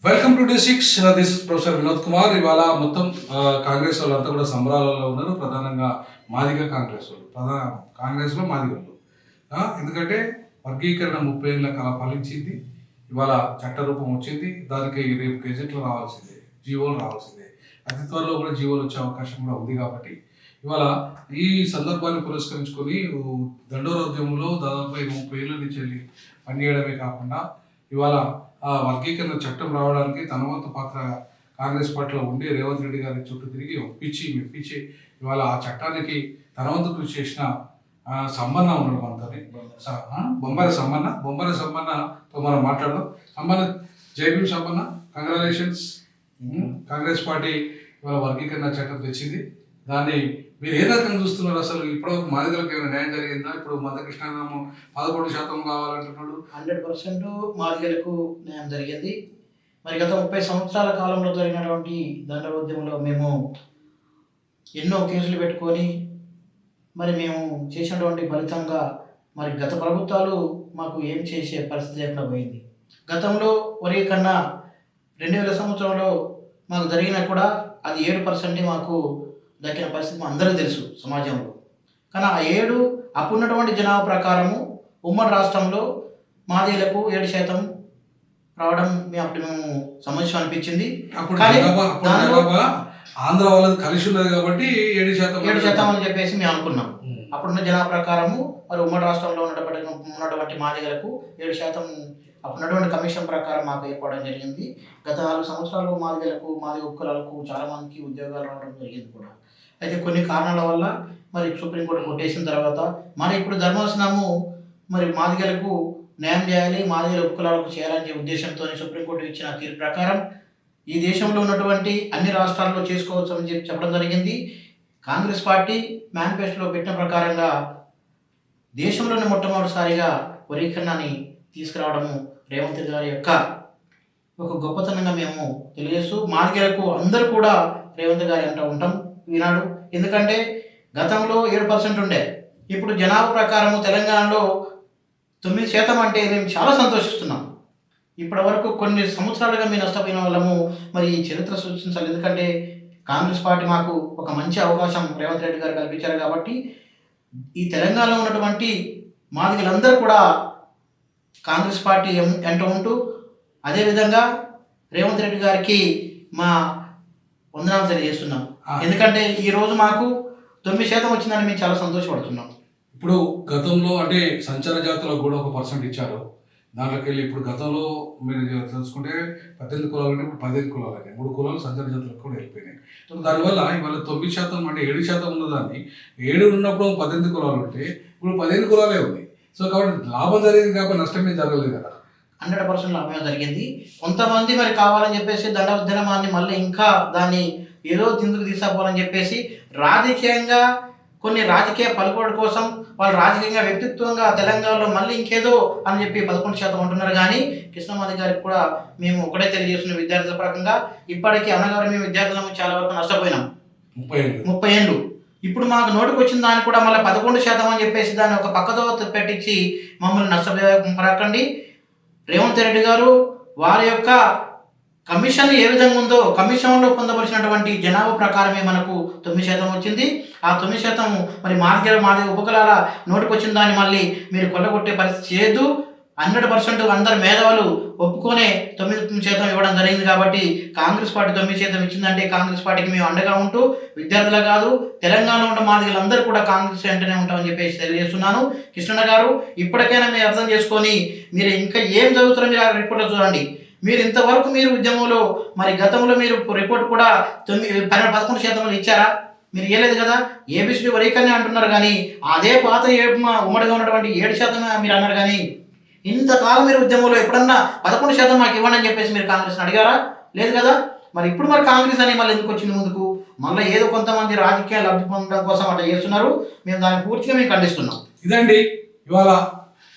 Welcome to day 6. This is professor Vinod Kumar. ఇవాళ మొత్తం కాంగ్రెస్ వాళ్ళంతా కూడా సంబరాలలో ఉన్నారు. ప్రధానంగా మాదిగ కాంగ్రెస్ వాళ్ళు, కాంగ్రెస్లో మాదిగలు. ఎందుకంటే వర్గీకరణ 30 ఏళ్ళ కాలం ఫలించింది. ఇవాళ చట్టరూపం వచ్చింది. దానికి రేపు గెజెట్లు రావాల్సిందే, జీవోలు రావాల్సిందే. అతి త్వరలో కూడా జీవోలు వచ్చే అవకాశం కూడా ఉంది. కాబట్టి ఇవాళ ఈ సందర్భాన్ని పురస్కరించుకొని దండోర ఉద్యమంలో దాదాపు 30 ఏళ్ళ నుంచి వెళ్ళి పనిచేయడమే కాకుండా ఇవాళ ఆ వర్గీకరణ చట్టం రావడానికి తన వంతు పాత్ర కాంగ్రెస్ పార్టీలో ఉండి రేవంత్ రెడ్డి గారి చుట్టూ తిరిగి మెప్పించి ఇవాళ ఆ చట్టానికి తన వంతు కృషి చేసిన సంబన్న ఉన్నాడు మనతోని. బొంబాయి సంబన్నతో మనం మాట్లాడదాం. సంబన్న, జైభీం సంబన్న, కంగ్రాచులేషన్స్. కాంగ్రెస్ పార్టీ ఇవాళ వర్గీకరణ చట్టం తెచ్చింది. దాన్ని మీరు ఏ రకంగా చూస్తున్నారు? అసలు ఇప్పటివరకు మాదిగలకు ఏమైనా న్యాయం జరిగిందా? ఇప్పుడు మందకృష్ణారాము 11% కావాలంటున్నాడు. 100% మాదిగలకు న్యాయం జరిగింది. మరి గత 30 సంవత్సరాల కాలంలో జరిగినటువంటి దండోద్యమంలో మేము ఎన్నో కేసులు పెట్టుకొని మరి మేము చేసినటువంటి ఫలితంగా మరి గత ప్రభుత్వాలు మాకు ఏం చేసే పరిస్థితి లేకుండా పోయింది. గతంలో వర్గీకరణ 2000 సంవత్సరంలో మాకు జరిగినా కూడా అది 7% మాకు దక్కిన పరిస్థితి అందరికీ తెలుసు సమాజంలో. కానీ ఆ 7 అప్పుడున్నటువంటి జనాభా ప్రకారము ఉమ్మడి రాష్ట్రంలో మాదిగలకు 7% రావడం మేము సమస్య అనిపించింది. అప్పుడు ఆంధ్ర వాళ్ళది కలిసి ఉన్నది కాబట్టి 7% అని చెప్పేసి మేము అనుకున్నాం. అప్పుడున్న జనాభా ప్రకారము మరి ఉమ్మడి రాష్ట్రంలో ఉన్నటువంటి మాదిగలకు 7% అప్పుడున్నటువంటి కమిషన్ ప్రకారం మాకు ఏర్పడడం జరిగింది. గత 4 సంవత్సరాలు మాదిగలకు, మాదిగ కులాలకు చాలా మందికి ఉద్యోగాలు రావడం జరిగింది కూడా. అయితే కొన్ని కారణాల వల్ల మరి సుప్రీంకోర్టు కొట్టేసిన తర్వాత మరి ఇప్పుడు ధర్మాసనము మరి మాదిగలకు న్యాయం చేయాలి, మాదిగల కులాలకు చేయాలనే ఉద్దేశంతో సుప్రీంకోర్టు ఇచ్చిన తీర్పు ప్రకారం ఈ దేశంలో ఉన్నటువంటి అన్ని రాష్ట్రాల్లో చేసుకోవచ్చు అని చెప్పడం జరిగింది. కాంగ్రెస్ పార్టీ మేనిఫెస్టోలో పెట్టిన ప్రకారంగా దేశంలోనే మొట్టమొదటిసారిగా వర్గీకరణని తీసుకురావడము రేవంత్ గారి యొక్క ఒక గొప్పతనంగా మేము తెలియజేస్తూ మాదిగలకు అందరూ కూడా రేవంత్ గారి అంటూ ఉంటాం ఈనాడు. ఎందుకంటే గతంలో 7% ఉండే, ఇప్పుడు జనాభా ప్రకారము తెలంగాణలో 9% అంటే మేము చాలా సంతోషిస్తున్నాం. ఇప్పటి వరకు కొన్ని సంవత్సరాలుగా మేము నష్టపోయిన వాళ్ళము మరి ఈ చరిత్ర సృష్టించాలి. ఎందుకంటే కాంగ్రెస్ పార్టీ మాకు ఒక మంచి అవకాశం రేవంత్ రెడ్డి గారు కల్పించారు. కాబట్టి ఈ తెలంగాణలో ఉన్నటువంటి మాదిగలందరూ కూడా కాంగ్రెస్ పార్టీ ఎంట ఉంటూ అదేవిధంగా రేవంత్ రెడ్డి గారికి మా వందనాలు తెలియజేస్తున్నాం. ఎందుకంటే ఈరోజు మాకు 9% వచ్చిందని మేము చాలా సంతోషపడుతున్నాం. ఇప్పుడు గతంలో అంటే సంచార జాతులకు కూడా 1% ఇచ్చారు. దాంట్లోకి వెళ్ళి ఇప్పుడు గతంలో మీరు తెలుసుకుంటే 18 కులాలు అంటే ఇప్పుడు 15 కులాలు అయినాయి. 3 కులాలు సంచార జాతులకు కూడా వెళ్ళిపోయినాయి. సో దానివల్ల ఇవాళ 9% అంటే 7% ఉన్నదాన్ని 7 ఉన్నప్పుడు 18 కులాలు ఉంటే ఇప్పుడు 15 కులాలే ఉంది. సో కాబట్టి లాభం జరిగింది కాబట్టి నష్టం ఏం జరగలేదు కదా. 100% లాభమే జరిగింది. కొంతమంది మరి కావాలని చెప్పేసి దండ ఉద్యమాన్ని మళ్ళీ ఇంకా దాన్ని ఏదో తిందుకు తీసుకుపోవాలని చెప్పేసి రాజకీయంగా కొన్ని రాజకీయ పలుకుబడి కోసం వాళ్ళు రాజకీయంగా వ్యక్తిత్వంగా తెలంగాణలో మళ్ళీ ఇంకేదో అని చెప్పి 11% అంటున్నారు. కానీ కృష్ణమాది గారికి కూడా మేము ఒకటే తెలియజేస్తున్న విద్యార్థుల ప్రకంగా ఇప్పటికీ అనగారు మేము విద్యార్థులను చాలా వరకు నష్టపోయినాం. 30 ఏళ్ళు. ఇప్పుడు మాకు నోటికి వచ్చిన దాన్ని కూడా మళ్ళీ 11% అని చెప్పేసి దాన్ని ఒక పక్కతో పెట్టించి మమ్మల్ని నష్టపోకండి. రేవంత్ రెడ్డి గారు వారి యొక్క కమిషన్ ఏ విధంగా ఉందో కమిషన్లో పొందవలసినటువంటి జనాభా ప్రకారమే మనకు 9% వచ్చింది. ఆ 9% మరి మాదిగ ఉపకులాల నోటికి వచ్చిన దాన్ని మళ్ళీ మీరు కొల్లగొట్టే పరిస్థితి చేయొద్దు. 100% అందరు మేధావులు ఒప్పుకొనే 9% ఇవ్వడం జరిగింది. కాబట్టి కాంగ్రెస్ పార్టీ 9% ఇచ్చిందంటే కాంగ్రెస్ పార్టీకి మేము అండగా ఉంటూ విద్యార్థులు కాదు తెలంగాణలో ఉన్న మాదిగలందరూ కూడా కాంగ్రెస్ వెంటనే ఉంటామని చెప్పేసి తెలియజేస్తున్నాను. కృష్ణన్న గారు ఇప్పటికైనా మీరు అర్థం చేసుకొని మీరు ఇంకా ఏం చదువుతారో మీరు ఆ రిపోర్ట్లో చూడండి. మీరు ఇంతవరకు మీరు ఉద్యమంలో మరి గతంలో మీరు రిపోర్ట్ కూడా 11% ఇచ్చారా? మీరు ఇవ్వలేదు కదా. ఏబిసిడి వరీకరణ అంటున్నారు కానీ అదే పాత ఉమ్మడిగా ఉన్నటువంటి 7% మీరు అన్నారు. కానీ ఇంతకాలం మీరు ఉద్యమంలో ఎప్పుడన్నా 11% మాకు ఇవ్వండి అని చెప్పేసి మీరు కాంగ్రెస్ని అడిగారా? లేదు కదా. మరి ఇప్పుడు మరి కాంగ్రెస్ అని మళ్ళీ ఎందుకు వచ్చింది ముందుకు? మళ్ళీ ఏదో కొంతమంది రాజకీయ లబ్ధి పొందడం కోసం అట్లా చేస్తున్నారు. మేము దాన్ని పూర్తిగా మేము ఖండిస్తున్నాం. ఇదండి ఇవాళ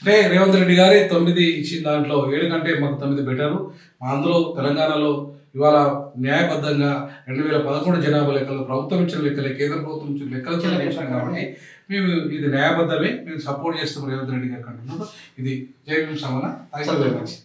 అంటే రేవంత్ రెడ్డి గారి 9 ఇచ్చిన దాంట్లో 7 కంటే మాకు 9 పెట్టారు. అందులో తెలంగాణలో ఇవాళ న్యాయబద్ధంగా 2011 జనాభా లెక్కలు, ప్రభుత్వం ఇచ్చిన లెక్కలే, కేంద్ర ప్రభుత్వం ఇచ్చిన లెక్కలు చేసాం కాబట్టి మేము ఇది న్యాయబద్ధమే, మేము సపోర్ట్ చేస్తాం రేవంత్ రెడ్డి గారికి అంటున్నాడు. ఇది Jai Bhim. Thank you very much.